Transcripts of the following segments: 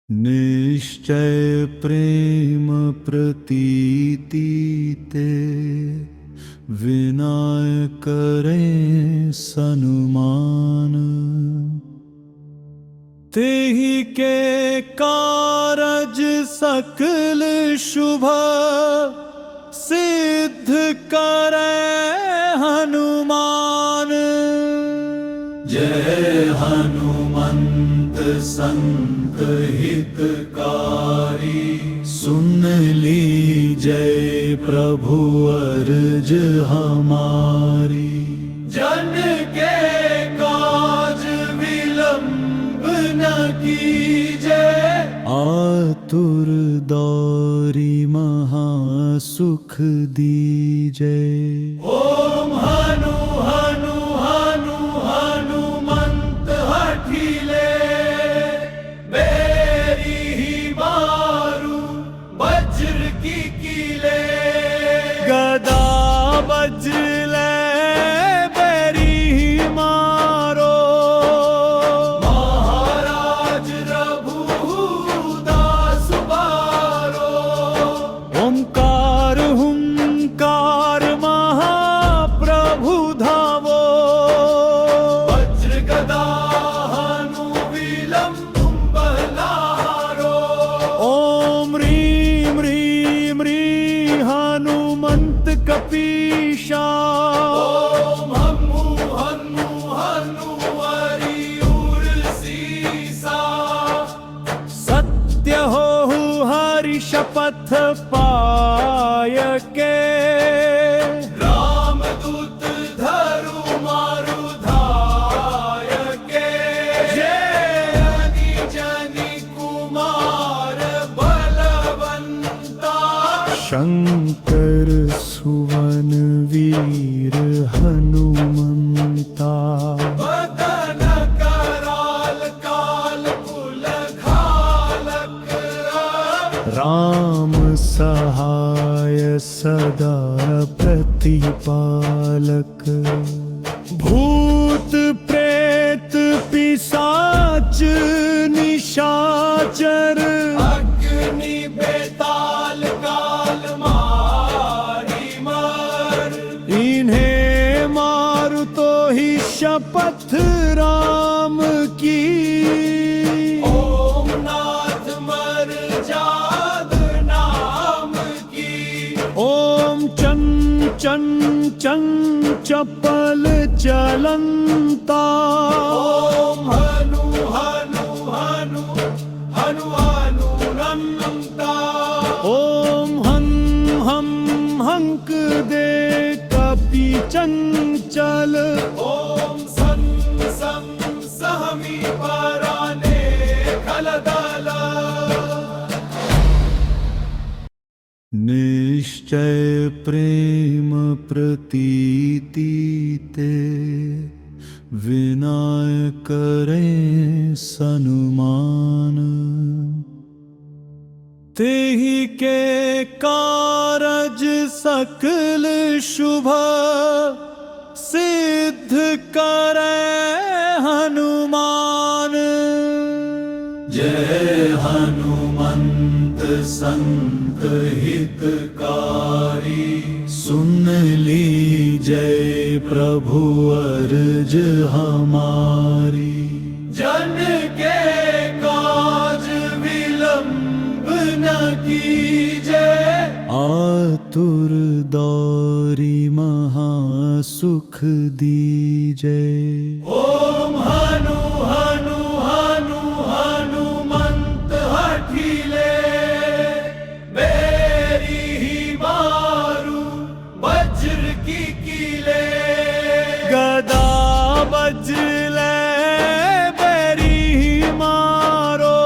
निश्चय प्रेम प्रतीति ते विनय करें सनुमान। तेहि के कारज सकल शुभ सिद्ध करे हनुमान। जय हनुमंत संत हितकारी, सुन लीजय प्रभु अर्ज हमारी। जन के काज विलंब न कीजय, आतुर दौरी महासुख दीजय। ओम हनु हनु हनु हनुमंत हठिले, बेरी ही मारू वज्र की कीले। गदा बजले बेरी ही मारो, महाराज रघुदास बारो। ओंकार हुंकार महाप्रभु धावो, वज्र गदा हनु विलंब बलारो। ओम ह्रीं ह्रीं ह्रीं हनुमंत कपीशा, ओम हनु हनु हनु हरिउर सीसा। सत्य हो हरि शपथ पाय के, रामदूत धरु मारु धाय के। जय जनि जनि कुमार बलवंता, शंकर सुवन वीर हनुमंता। बदन कराल काल कुल घालक, राम सहाय सदा प्रतिपालक। भूत प्रेत पिशाच निशाचर, अग्नि बेताल काल मारी मर। इन्हें मारु तो ही शपथ राम की, ओम नाथ मर जाद नाम की। ओम चं चं चं चपल चलंता, ओम हनु हनु हनु हनु हनुनंता। ओम हं हम हंक दे कपि चंचल, ओम सं सं सहमी पराने खलदल। निश्चय प्रेम प्रतीति ते विनय करें सनुमान। तेहि के कारज सकल शुभ सिद्ध करे हनुमान। जय हनुमंत संत हितकारी, सुन लीजय प्रभु अर्ज हमारी। जन के काज विलंब न कीजय, आतुर दौरी महासुख दीजय। ओम हनु हनु हनु हनुमंत हठिले, बेरी ही मारू वज्र की कीले। गदा बजले बेरी ही मारो,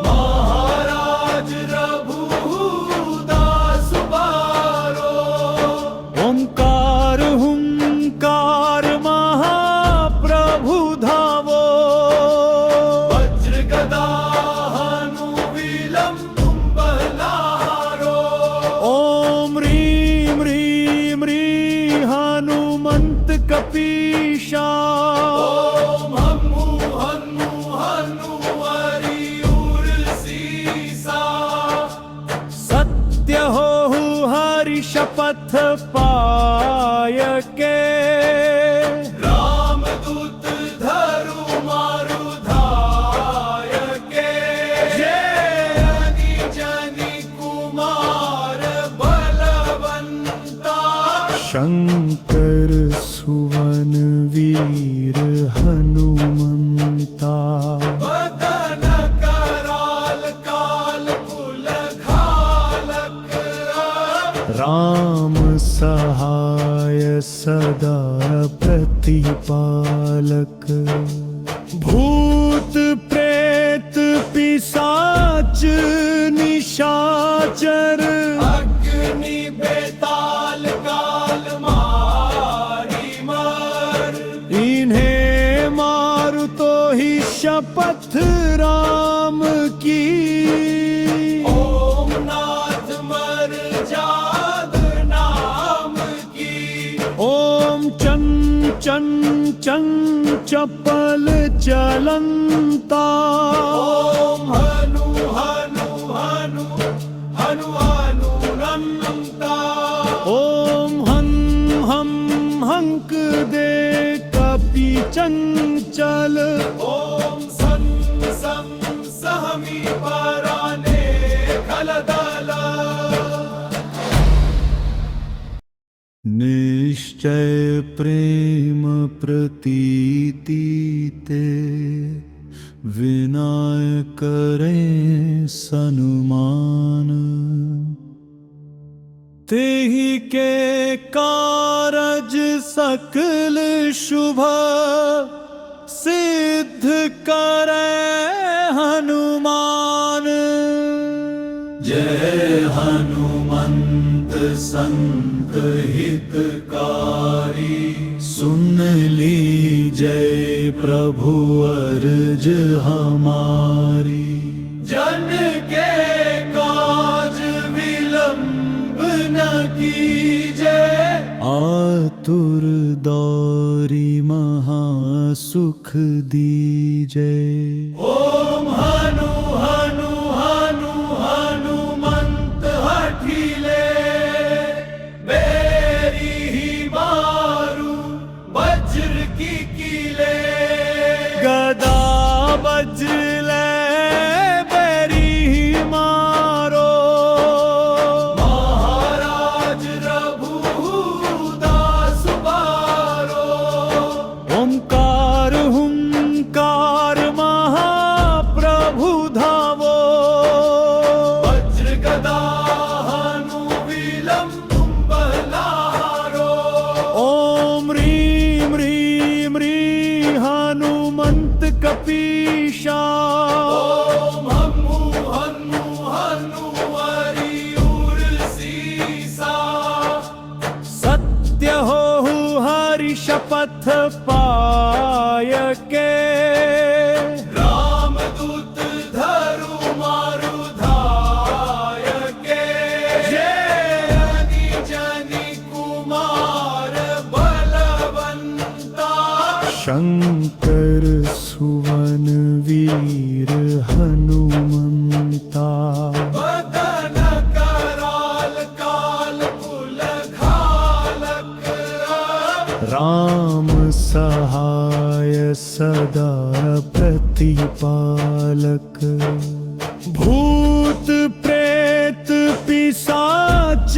महाराज रघुदास बारो। ओंकार हुंकार शपथ पाय के रामदूत धरु मारु धाय के जय जनि कुमार बलवंता शंकर सुवन वीर हनुमंता बदन कराल काल कुल घालक राम सहाय सदा प्रतिपालक भूत प्रेत पिशाच निशाचर अग्नि बेताल काल मारी मर इन्हें मारु तो ही शपथ राम की ओम नाथ मर जाद नाम की ओम चं चं चं चपल चलंता ओम हनु हनु हनु हनु हनुरंता ओम हं हम हंक दे कपि चंचल ओम सं सं सहमी पराने खलदला निश्चय प्रेम प्रतीति ते विनाय करें सनुमान तेहि के कारज सकल शुभ सिद्ध करे हनुमान जय हनुमंत संत हितकारी सुन लीजय प्रभु अर्ज हमारी जन के काज विलंब न कीजे आतुर दौरी महासुख दीजे ओम हनु हनु हनु हनुमंत हठिले बेरी ही मारू वज्र की कीले गदा वज्र बेरी ही मारो महाराज रघुदास बारो ओंकार हुंकार महाप्रभु धावो वज्र गदा हनु विलंब बलारो ओम ह्रीं ह्रीं ह्रीं हनुमंत कपीशा ओम हनु हनु हनु हरिउर सीसा सत्य हो हरि शपथ पाय के रामदूत धरु मारु धाय के जय जनि कुमार बलवंता शंकर सुवन वीर हनुमंता बदन कराल काल कुल घालक राम सहाय सदा प्रतिपालक भूत प्रेत पिशाच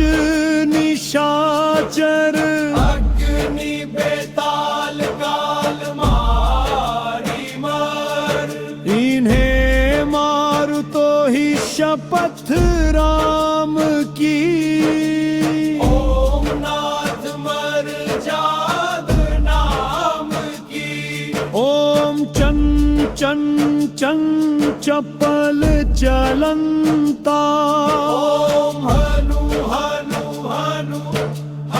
निशाचर अग्नि बेताल काल मारी मर इन्हें मारु तो ही शपथ राम की ओम नाथ मर जाद नाम की ओम चं चं चं चपल चलंता ओम हनु हनु हनु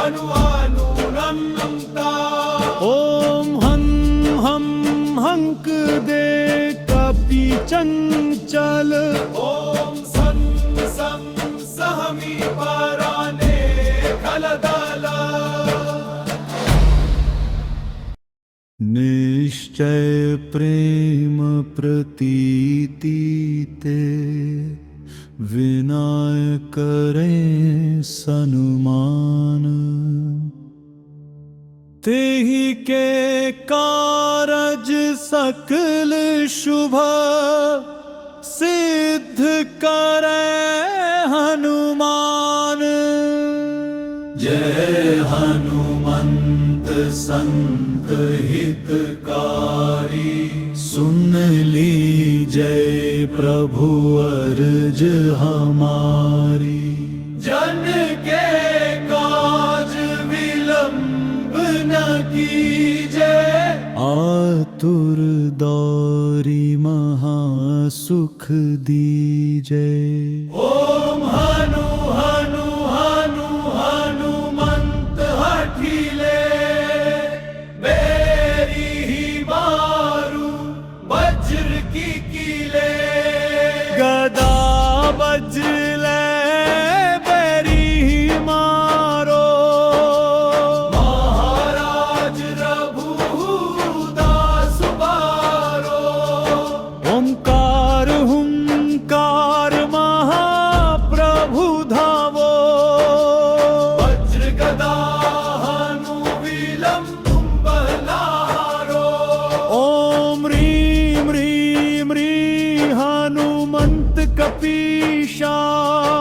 हनु हनुरंता ओम हं हम हंक दे कपि चंचल ओम सं सं सहमी पराने खलदला निश्चय प्रेम प्रतीति ते विनाय करें सनुमान तेहि के कारज सकल शुभ सिद्ध करे हनुमान। जय हनुमंत संत हितकारी, सुन लीजय प्रभु अर्ज हमारी। जन के काज विलंब न कीजय, आतुर दौरी महासुख दीजय। ओम हनु हनु हनु हनुमंत हठिले, बेरी ही मारू वज्र की कीले। गदा बजले बेरी ही मारो, महाराज रघुदास बारो। ओंकार हुंकार महाप्रभु धावो, वज्र गदा हनु विलंब बलारो। ओम ह्रीं ह्रीं ह्रीं हनुमंत कपीशा,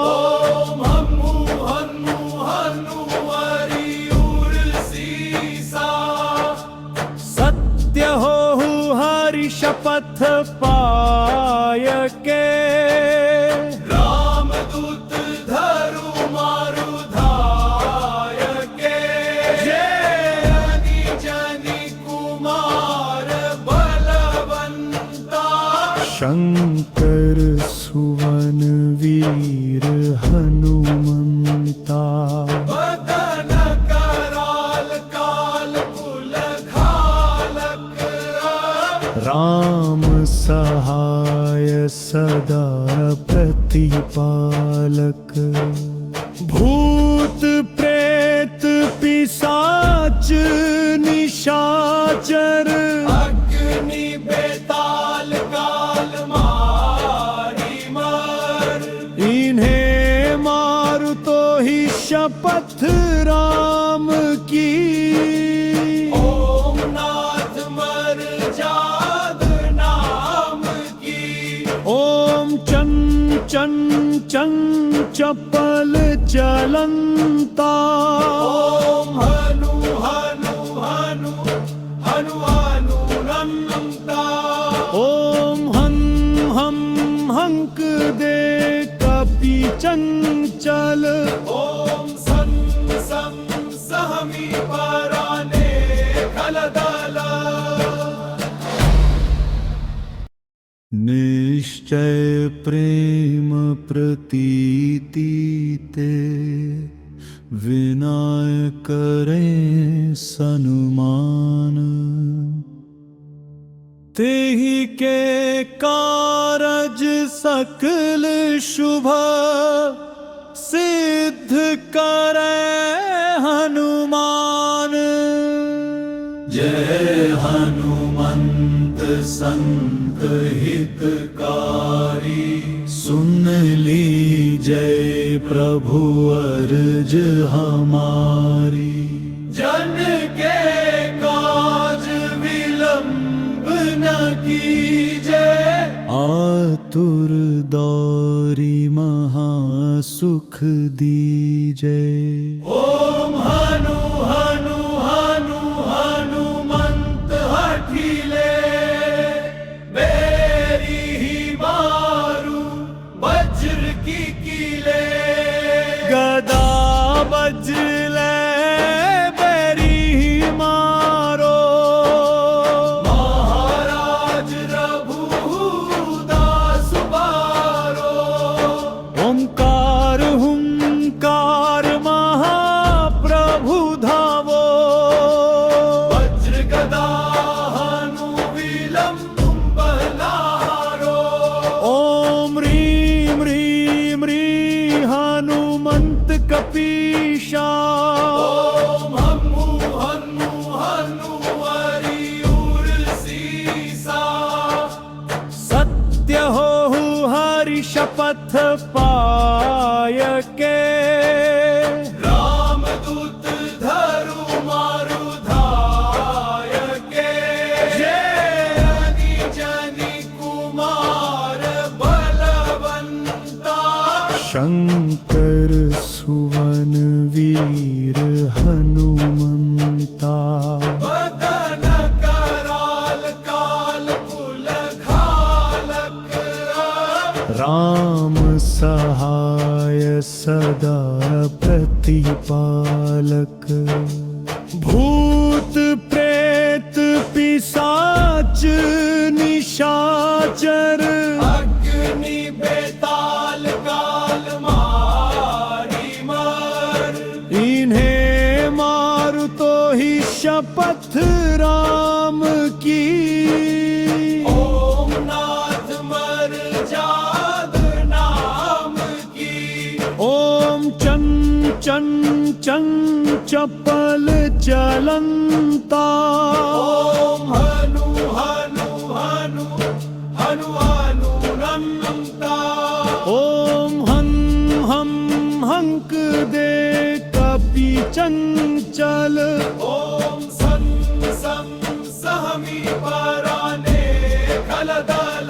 ओम हनु हनु हनु हरिउर सीसा। सत्य हो हरि शपथ पाय के, रामदूत धरु मारु धाय के। जय जनि कुमार बलवंता, शंकर सुवन वीर हनुमंता। बदन कराल काल कुल घालक, राम सहाय सदा प्रतिपालक। भूत प्रेत पिशाच निशाचर, अग्नि बेताल काल मारी मर। इन्हें मारु तो ही शपथ राम की, ओम नाथ मर जाग नाम की। ओम चं चं चं चपल चलंता, ओम हनु हनु हनु हनु हनुरंता। ओम हं हम हंक दे कपि चंचल, ओम सं सं सहमी पराने खलदल। निश्चय प्रेम प्रतीति ते, विनय करें सनुमान। तेहि के कारज सकल शुभ सिद्ध करे हनुमान। जय हनुमंत संत हितकारी, सुन लीजय प्रभु अर्ज हमारी। जन के काज विलंब न कीजय, आतुर दौरी महासुख दीजय। ओम हनु हनु हनु हनुमंत हठिले, बेरी ही मारू वज्र की कीले। गदा बजले बेरी ही मारो, महाराज रघुदास बारो। ओंकार हुंकार महाप्रभु धावो, वज्र गदा हनु विलंब बलारो। ओम ह्रीं ह्रीं ह्रीं हनुमंत कपीशा, ओम हनु हनु हनु हरिउर सीसा। सत्य हो हरि शपथ पाय के, रामदूत धरु मारु धाय शंकर सुवन वीर हनुमंता। बदन कराल काल कुल घालक। राम सहाय सदा प्रतिपालक। भूत प्रेत पिशाच निशाचर। अग्नि बेताल काल मारी मर। इन्हें मारू तो ही शपथ राम की। ओम नाथ मर जाद नाम की। ओम चं चं चं चपल चलंता। ओम हनु हनु हनु हनु हनुरंता। ओम हं हम हंक दे कपि चंचल। ओम सं सं सहमी पराने खलदल।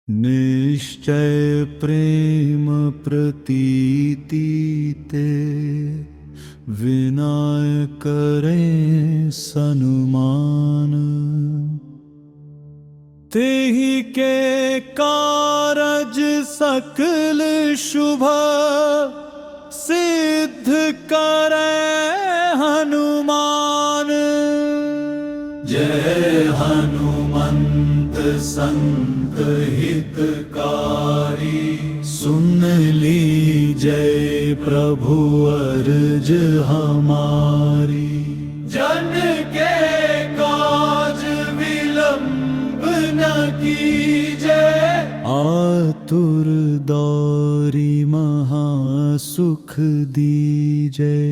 निश्चय प्रेम प्रतीति ते विनय करें सनुमान। तेहि के कारज सकल शुभ सिद्ध करे हनुमान। जय हनुमंत संत हितकारी। सुन लीजय प्रभु अर्ज हमारी। जन के काज विलंब न कीजे। आतुर दौरी महासुख दीजय।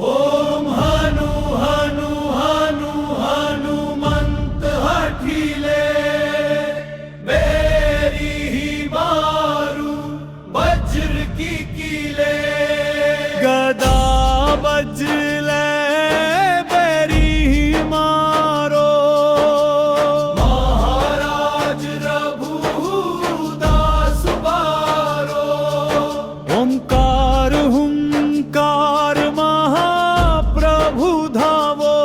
ओम हनु हनु हनु हनुमंत हठिले। बेरी ही मारू वज्र की कीले। गदा बजले बेरी मारो। महाराज रघुदास बारो। ओंकार हुंकार महाप्रभु धावो।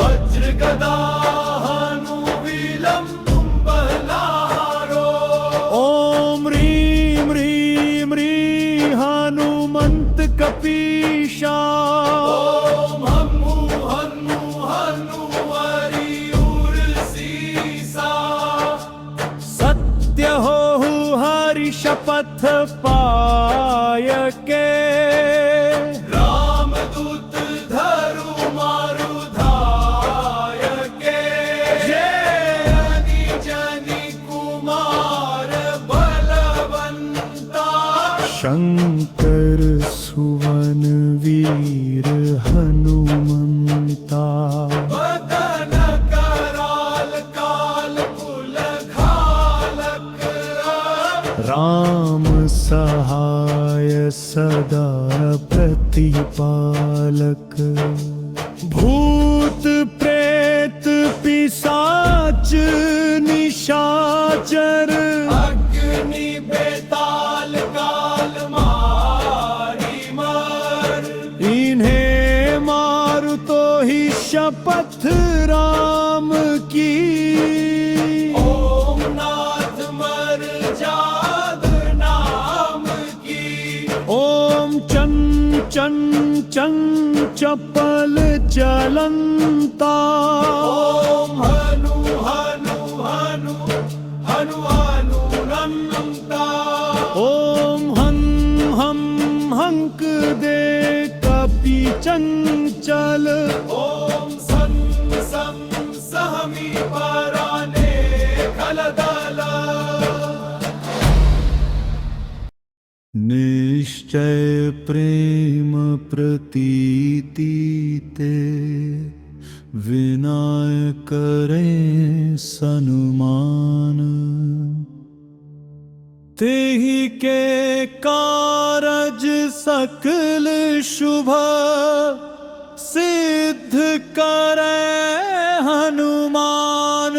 वज्र गदा हनु विलंब बलारो। ओम ह्रीं ह्रीं ह्रीं हनुमंत कपीशा। ओम हनु हनु हनु हरिउर सीसा। सत्य हो हरि शपथ पाय के। रामदूत धरु मारु धाय के। जय जनि कुमार बलवंता। शंकर सुवन वीर हनुमंता। बदन कराल काल कुल घालक। राम सहाय सदा प्रतिपालक। भूत प्रेत पिशाच निशाचर। अग्नि बेताल काल मारी मर। इन्हें मारू तो ही शपथ राम की। ओम नाथ मर जाद नाम की। ओम चं चं चं चपल चलंता। ओम हनु हनु हनु हनु हनुरंता। ओम हं हम हंक दे कपि चंचल। ओम सं सं सहमी पराने खलदल। निश्चय प्रेम प्रतीति ते विनय करें सनुमान। तेहि के कारज सकल शुभ सिद्ध करे हनुमान।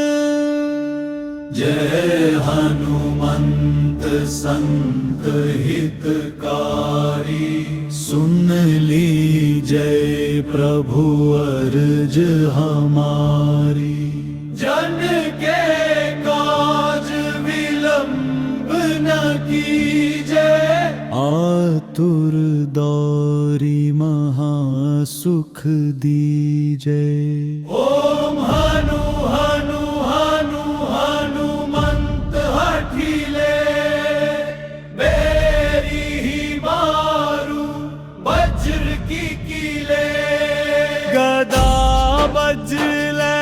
जय हनुमंत संत हितकारी, सुन लीजय प्रभु अर्ज हमारी। जन के काज विलंब न कीजय, आतुर दौरी महासुख दीजय। ओम हनु हनु हनु हनुमंत हठिले, बेरी ही मारू वज्र की कीले। गदा बजले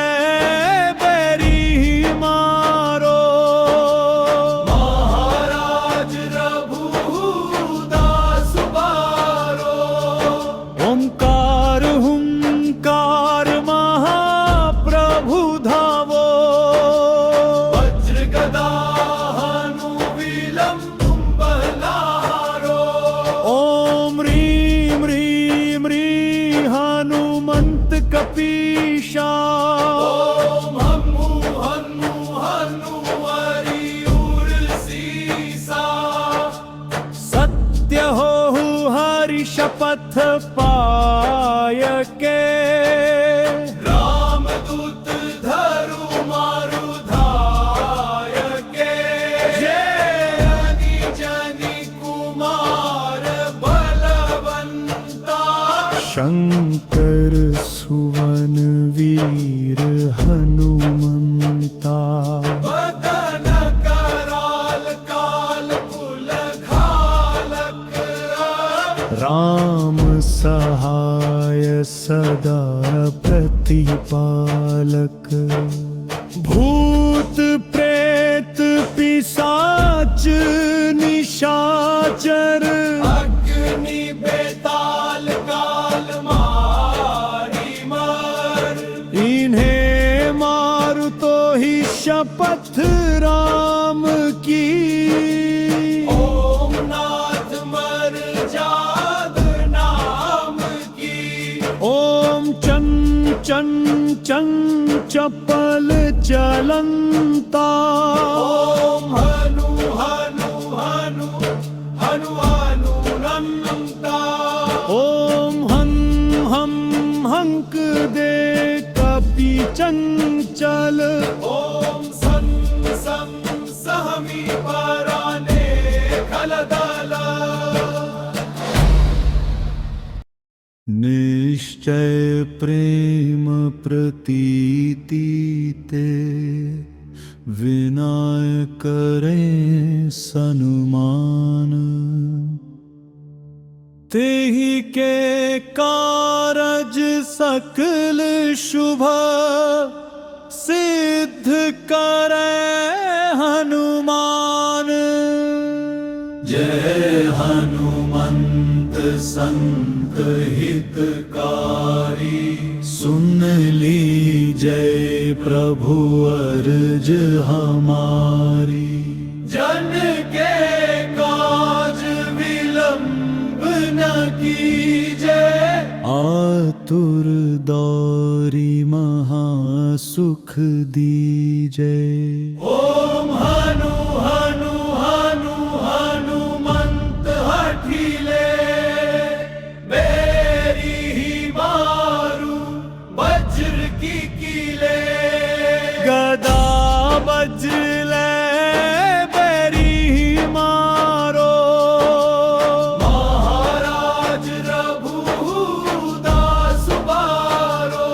बेरी मारो, महाराज रघुदास बारो। ओंकार हुंकार महाप्रभु धावो, वज्र गदा हनु विलंब बहलारो। ओम ह्रीं ह्रीं ह्रीं हनुमंत कपीशा, ओम हनु हनु हनु हरिउर सीसा। सत्य हो हरि शपथ पाय के, रामदूत धरु मारु धाय के। जनी जनी कुमार बलवंता, शंकर सुवन वीर हनुमंता। बदन कराल काल कुल घालक। राम सहाय सदा प्रतिपालक, भूत प्रेत पिशाच निशाचर, अग्नि बेताल काल मारी मर। इन्हें मारु तो ही शपथ राम की। ओम नाथ मर जाद नाम की। ओम चं चं चं चपल चलंता, ओम हनु हनु हनु हनु हनुनंता। ओम हं हम हंक दे कपि चंचल, ओम सं सं सहमी पराने खलदल। निश्चय प्रेम प्रतीति ते, विनय करें सनुमान। तेहि के कारज सकल शुभ, सिद्ध करे हनुमान। जय हनुमंत संत हितकारी, सुन लीजय प्रभु अर्ज हमारी। जन के काज विलंब न कीजय, आतुर दौरी महासुख दीजय। ओम हनु हनु हनु हनुमंत हठिले, बेरी ही मारू वज्र की कीले। गदा बजले बेरी मारो, महाराज रघुदास बारो।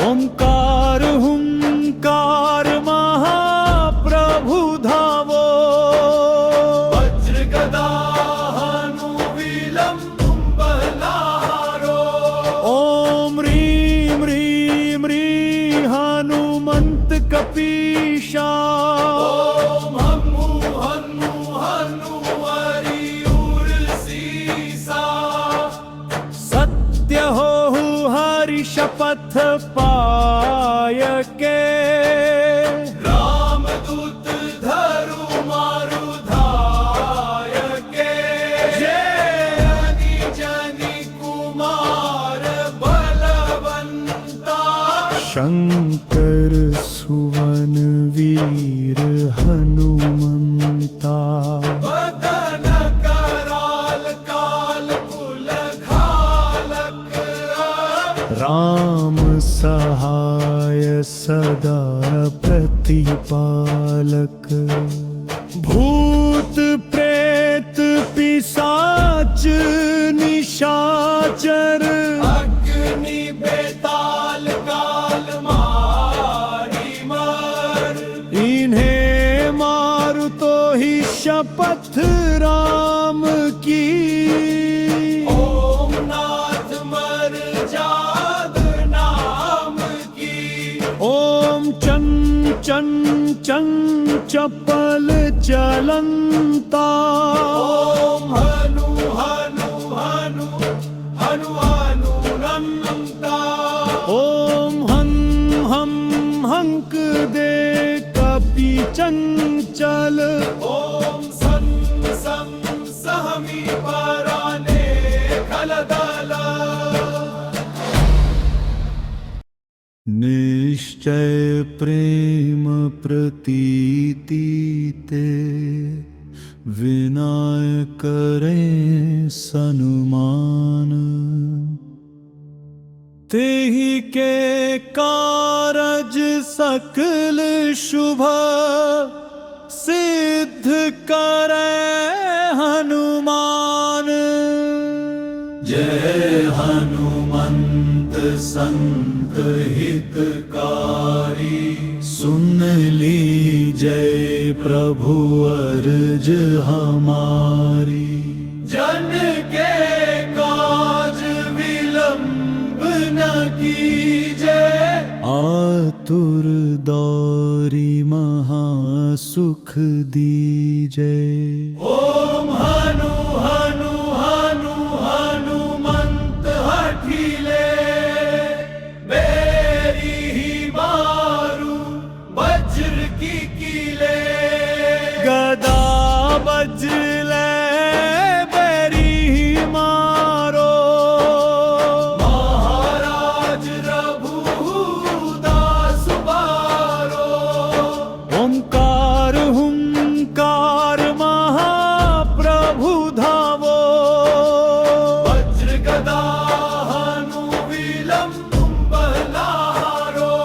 ओंकार हुंकार महाप्रभु धावो, वज्र गदा हनु विलंब बहलारो। ओम ह्रीं ह्रीं ह्रीं हनुमंत कपीशा, प्रतिपालक। भूत प्रेत पिशाच निशाचर, अग्नि बेताल काल मारी मर, इन्हें मारू तो ही शपथ राम की। ओम नाथ मर जाद नाम की। ओम चं चं चं चपल चलंता, ओम हनु हनु हनु हनु हनुनंता, ओम हं हम हंक दे कपि चंचल, ओम सं सं सहमी पराने खलदला। निश्चय प्रेम प्रतीति ते, विनाय करें सनुमान। तेहि के कारज सकल शुभ, सिद्ध करे हनुमान। जय हनुमंत संत हितकारी, सुन लीजय प्रभु अर्ज हमारी। जन के काज विलंब न कीजे, आतुर दौरी महासुख दीजय। ओम हनु हनु हनु हनुमंत हठिले, बेरी ही मारू वज्र की कीले। गदा बजले बेरी ही मारो, महाराज रघुदास बारो। ओंकार हुंकार महाप्रभु धावो, वज्र गदा हनु विलंब बलारो।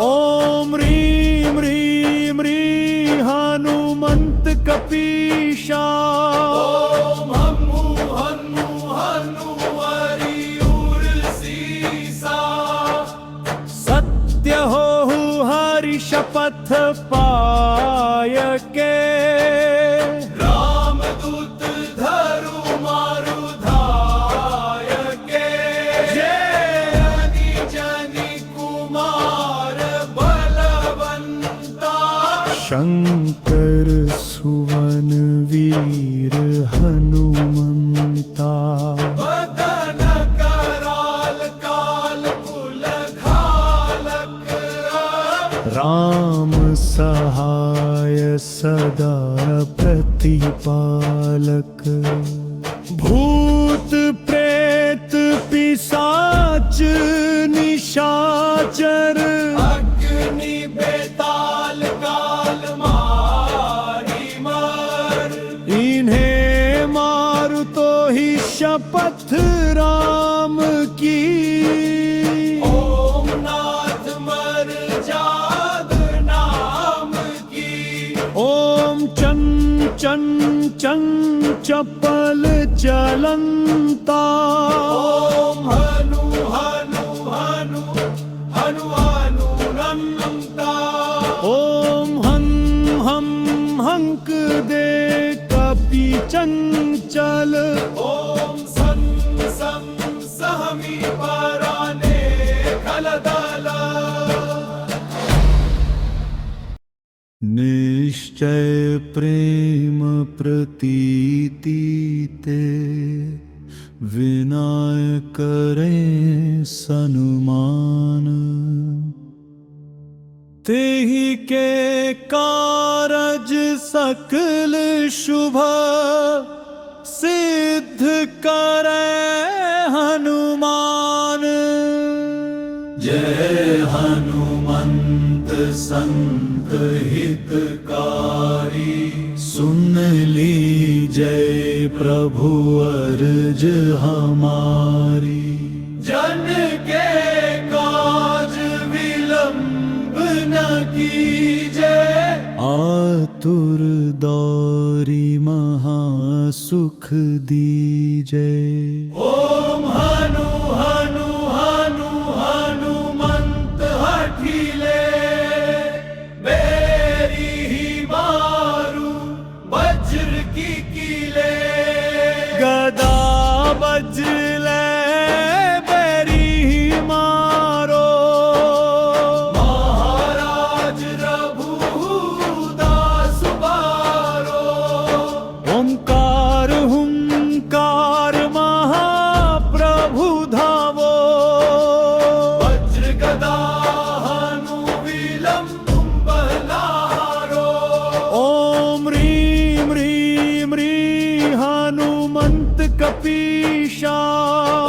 ओम ह्रीं ह्रीं ह्रीं हनुमंत कपीशा। ओम हनु हनु हनु हरिउर सीसा, सत्य हो हरि शपथ पाय के, रामदूत धरु मारु धाय के। जय जनि कुमार बलवंता, शंकर सुवन वीर हनुमंता। बदन कराल काल कुल घालक, राम सहाय सदा प्रतिपालक। भूत प्रेत पिशाच निशाचर, अग्नि बेताल काल मारी मर, इन्हें मारू तो ही शपथ राम की। ओम नाथ मर जाद नाम की। ओम चं चं चं चपल चलंता, ओम हनु हनु हनु हनु हनुनंता, ओम हं हम हंक दे कपि चंचल, ओम सं सं सहमी पराने खलदला। निश्चय प्रेम प्रतीति ते, विनाय करें सनुमान। तेहि के कारज सकल शुभ, सिद्ध करे हनुमान। जय हनुमंत संत हितकारी, सुन लीजय प्रभु अर्ज हमारी। जन के काज विलंब न की। जय। आतुर दौरी महासुख दीजे। ओम हनु हनु हनु हनुमंत हठीले, बेरी ही मारू वज्र की कीले। गदा बजले बेरी मारो, महाराज रघुदास बारो। ओंकार हुंकार महाप्रभु धावो। वज्र गदा हनु विलंब बहलारो। ओम ह्रीं ह्रीं ह्रीं हनुमंत कपीशा।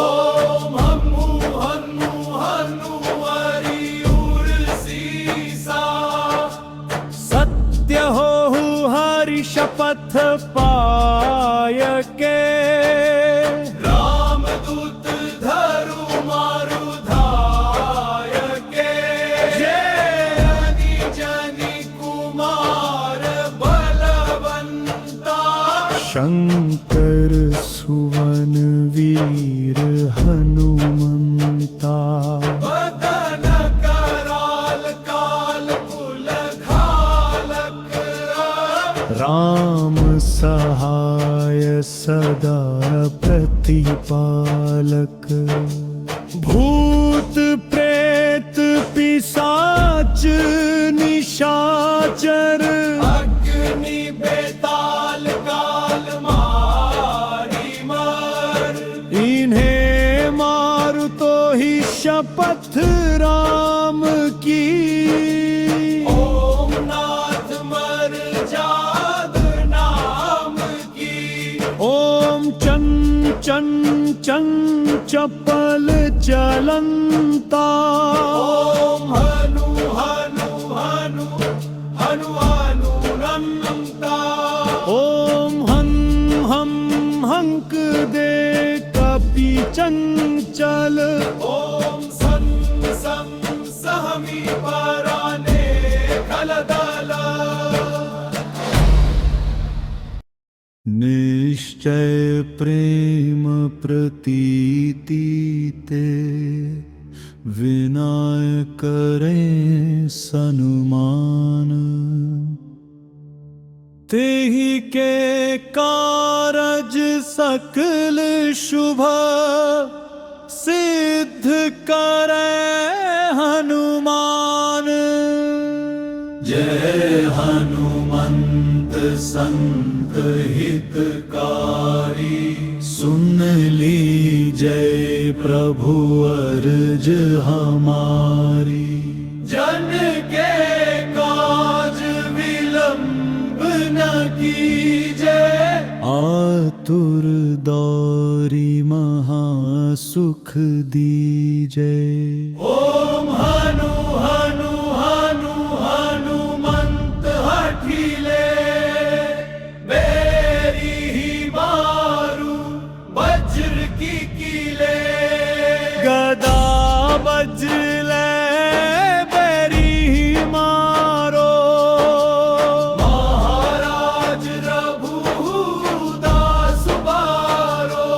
ओम हनु हनु हनु हरिउर सीसा। सत्य हो हरि शपथ पाय के। रामदूत धरु मारु धाय के। जय जनि कुमार बलवंता। शंकर सुवन वीर हनुमंता। बदन कराल काल कुल घालक। राम सहाय सदा प्रतिपालक। भूत प्रेत पिशाच निशाचर। अग्नि बेताल काल मारी मर। इन्हें मारू तो ही शपथ राम की। ओम नाथ मर जाद नाम की। ओम चं चं चं चपल चलंता। ओम हनु हनु हनु हनु हनुरंता। ओम हं हम हंक दे कपि चंचल। ओम सं सं सहमी पराने खलदल। निश्चय प्रेम प्रतीति ते, विनय करें सनुमान। तेहि के कारज सकल शुभ, सिद्ध करे हनुमान। जय हनुमंत संत हितकारी। सुन लीजय प्रभु अर्ज हमारी। जन के काज विलंब न कीजय। आतुर दौरी महासुख दीजे। ओम हनु हनु हनु हनुमंत हठीले, बेरी ही मारू वज्र की कीले। गदा बजले बेरी मारो, महाराज रघुदास बारो।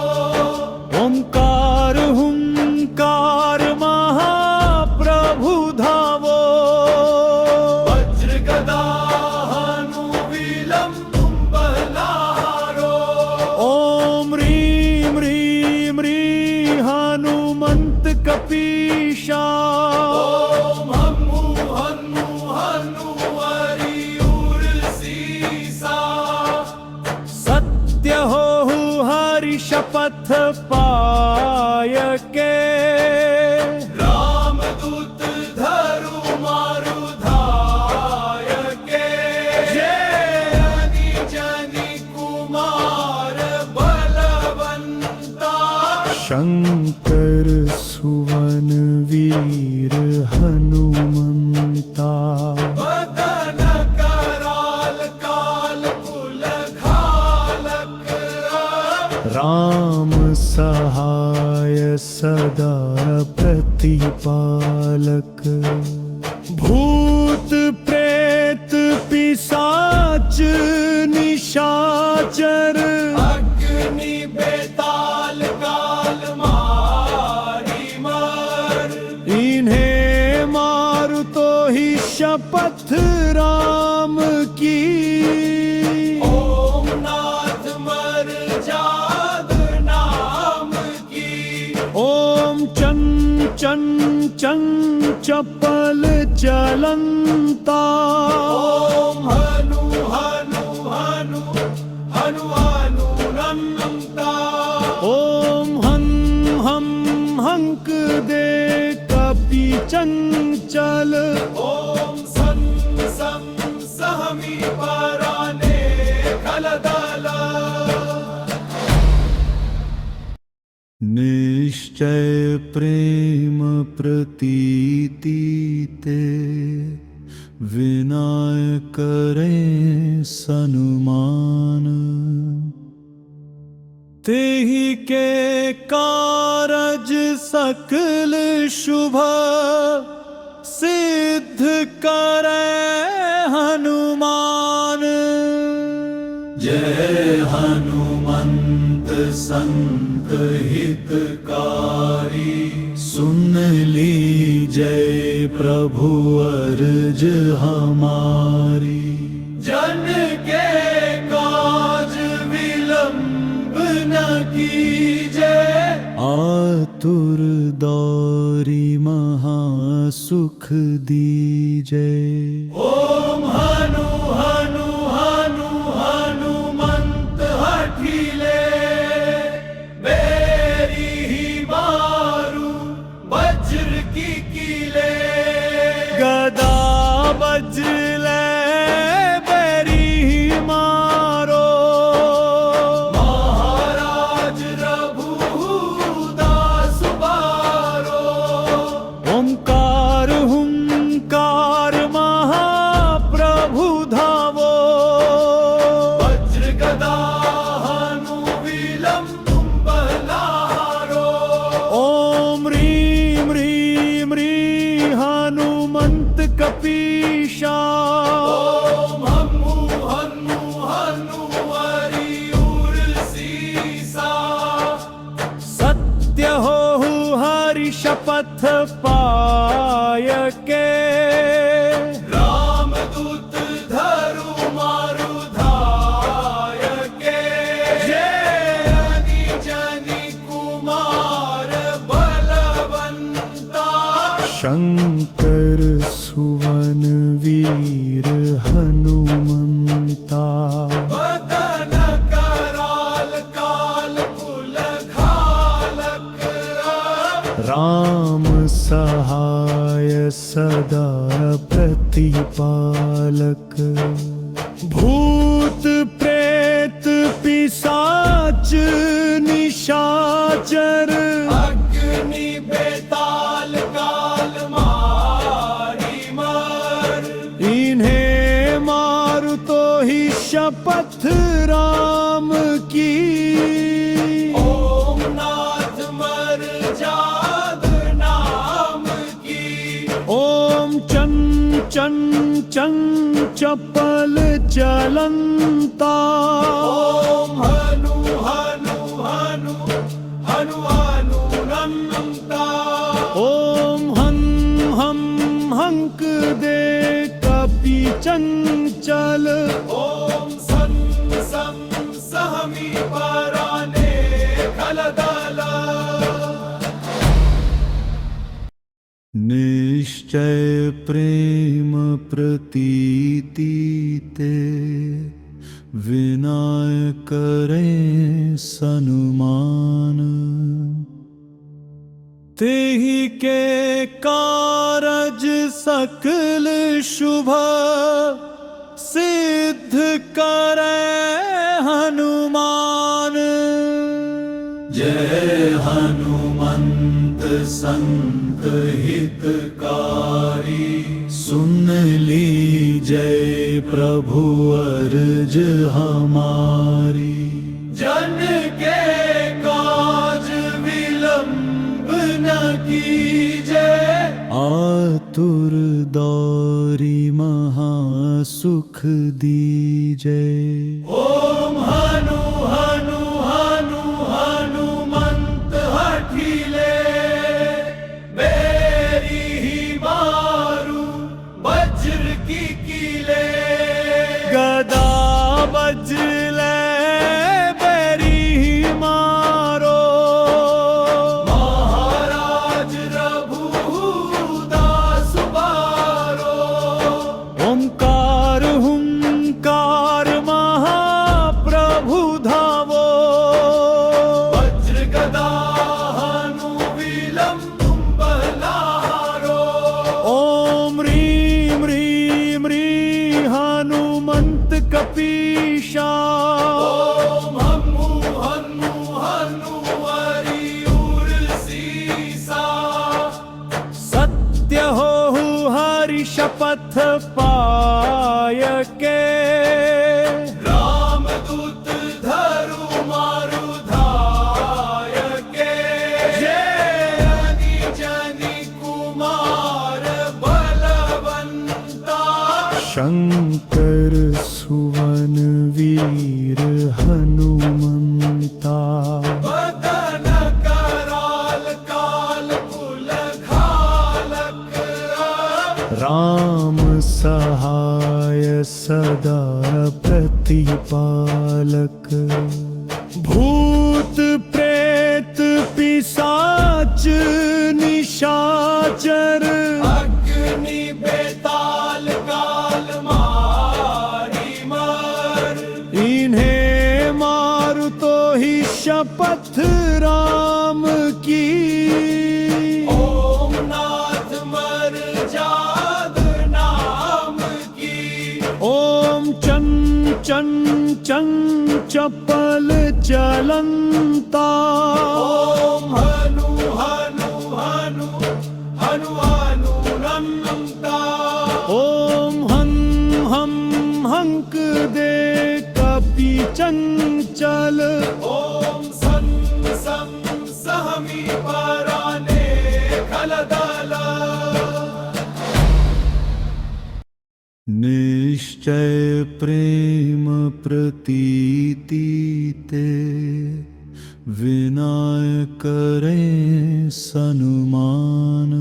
ओंकार हुंकार महाप्रभु धावो। वज्र गदा हनु विलंब बहलारो। ओम ह्रीं ह्रीं ह्रीं हनुमंत कपीशा। ओम हनु हनु हनु हरिउर सीसा। सत्य हो हरि शपथ पाय के। रामदूत धरु मारु धाय के। जय जनि कुमार बलवंता। शंकर सुवन वीर हनुमंता। बदन कराल काल कुल घालक। राम सहाय सदा प्रतिपालक। भूत प्रेत पिशाच निशाचर अग्नि बेताल काल मारी मर इन्हें मारू तो ही शपथ राम की ओम नाथ मर जाद नाम की ओम चं चं चं चपल चलंता ओम हनु हनु हनु हनु हनु नन्नता ओम हं हम हंक दे कपि चंचल ओम सं सं सहमी पराने खलदल निश्चय प्रेम प्रतीति ते विनाय करें सनुमान तेहि के कारज सकल शुभ सिद्ध करे हनुमान जय हनुमंत संत हितकारी सुन ली जय प्रभु अर्ज हमारी जन के काज विलंब न कीजे आतुर दौरी महासुख दीजे ओम हनु हनु हनु हनुमंत हठिले बेरी ही मारू वज्र की कीले गदा बजले बेरी मारो महाराज रघुदास बारो ओंकार हुंकार महाप्रभु धावो वज्र गदा हनु विलंब बलारो ओम ह्रीं ह्रीं ह्रीं हनुमंत कपीशा ओम हनु हनु हनु हरिउर सीसा सत्य हो हरि शपथ पाय के रामदूत धरु मारु धाय के जय जनि कुमार बलवंता शंकर सुवन वीर हनुमंता बदन कराल काल कुल घालक राम सहाय सदा प्रतिपालक भूत प्रेत पिशाच निशाचर अग्नि बेताल काल मारी मर इन्हें मारू तो ही शपथ राम की ओम नाथ मर जाद नाम की ओम चं चं चं चपल चलंता ओम हनु हनु हनु हनु हनु नन्नता ओम हं हम हंक दे कपि चंचल ओम सं सं सहमी पराने खलदल निश्चय प्रेम प्रतीति ते विनाय करें सनुमान तेहि के कारज सकल शुभ सिद्ध करे हनुमान जय हनुमंत संत हितकारी सुन ली जय प्रभु अर्ज हमारी जन के काज विलंब न कीजे आतुर दौरी महासुख सुख दीजे। ओम हनु हनु हनु हनुमंत हठीले बेरी ही मारू वज्र की कीले। गदा बजले बेरी मारो, महाराज रघुदास बारो। ओंकार हुंकार महाप्रभु धावो। वज्र गदा हनु विलंब लहारो। ओम ह्रीं ह्रीं ह्रीं हनुमंत कपीशा। ओम हनु हनु हनु हरिउर सीसा। सत्य हो हरि शपथ पाय के। रामदूत धरु मारु धाय के। जय जनि कुमार बलवंता। शंकर सुवन वीर हनुमंता। बदन कराल काल कुल घालक। राम सहाय सदा प्रतिपालक। भूत प्रेत पिशाच निशाचर। अग्नि बेताल काल मारी मर। इन्हें मारू तो ही शपथ राम की। ओम नाथ मर जाद नाम की। ओम चं चं चं चपल चलंता। ओम हनु हनु हनु हनु हनुरंता। ओम हं हम हंक दे कपि चंचल। ओम सं सं सहमी पराने खलदल। निश्चय प्रेम प्रतीति ते विनय करें सनुमान।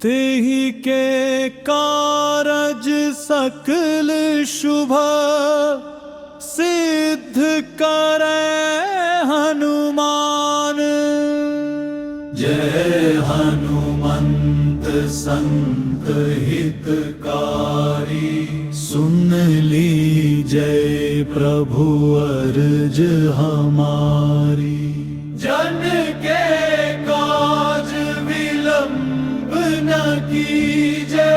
तेहि के कारज सकल शुभ सिद्ध करे हनुमान। जय हनुमंत संत हितकारी। सुन लीजय प्रभु अर्ज हमारी। जन के काज विलंब न कीजे।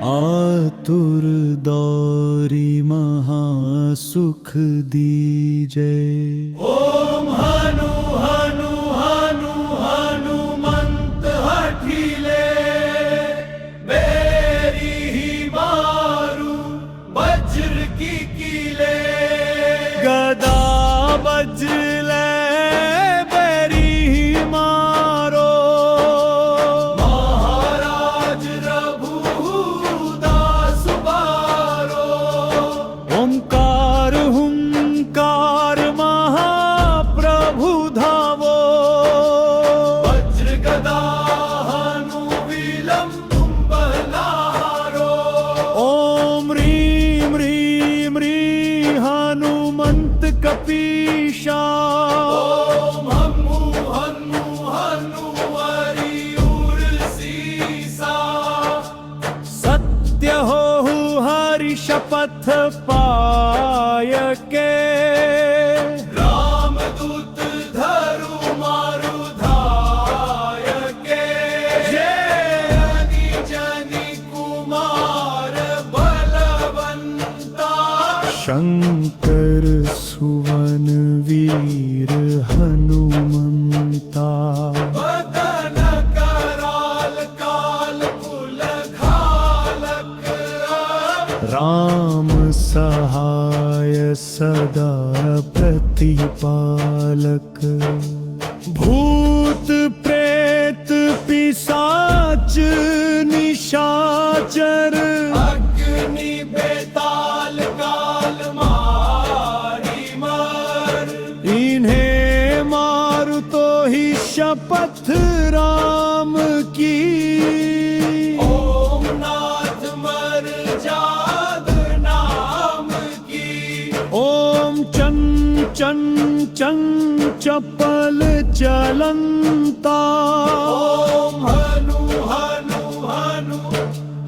आतुर दौरी महासुख दीजे। ओम हनु हनु हनु हनुमंत हठीले बेरी ही मारू वज्र की कीले। गदा बजले बेरी मारो, महाराज रघुदास बारो। ओंकार हुंकार महाप्रभु धावो। वज्र गदा हनु विलंब लहारो। ओम ह्रीं ह्रीं ह्रीं हनुमंत कपीशा। ओम हनु हनु हनु हरिउर सीसा। सत्य हो हरि शपथ पाय के। रामदूत धरु मारु धाय के। जय जनि कुमार बलवंता। शंकर सुवन वीर हनुमंता। बदन कराल काल कुल घालक। राम सहाय सदा प्रतिपालक। भूत प्रेत पिशाच निशाचर। जाग नाम की। ओम चं चं चं चपल चलंता। ओम हनु हनु हनु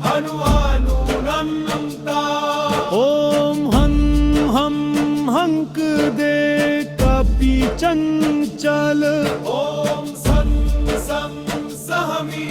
हनु हनुनन्ता। ओम हं हम हंक दे कपि चंचल। ओम सं सं सहमी